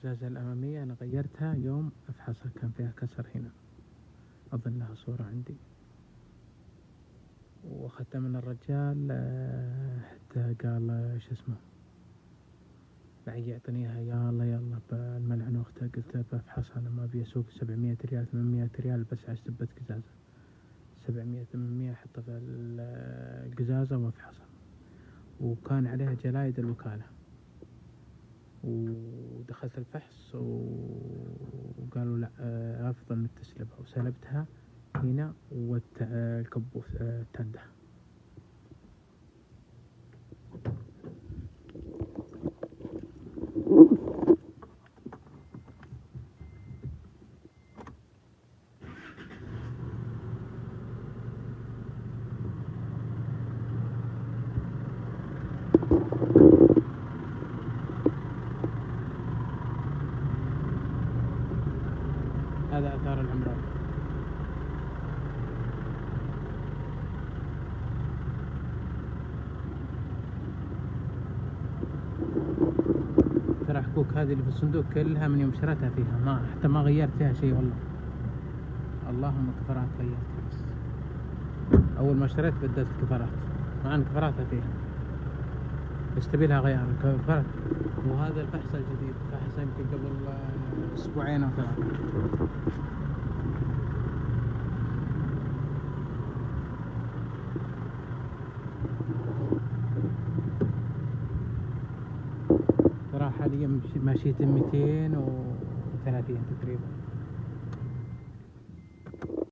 القزازة الأمامية أنا غيرتها يوم أفحصها، كان فيها كسر هنا، أظن لها صورة عندي، وأخذتها من الرجال حتى قال شو اسمه بعد يعطيني إياها، يلا يلا بالملعن وقتها قلت بفحصها أنا ما أبي أسوق 700 ريال 800 ريال بس على سبة قزازة، 700 800 أحطها في القزازة وأفحصها، وكان عليها جلايد الوكالة، ودخلت الفحص وقالوا لا أفضل إنك تسلبها، وسلبتها هنا والكبوس التندة. هذا آثار العمران. ترى حكوك هذه اللي في الصندوق كلها من يوم شريتها فيها، حتى ما غيرت فيها شيء والله، اللهم كفرات غيرتها بس. أول ما اشتريت بدلت كفرات، مع أن كفراتها فيها بس تبي لها غيار الكفرات. وهذا الفحص الجديد، فحص يمكن قبل أسبوعين أو 3. ترى حاليا ماشية 230 تقريبا.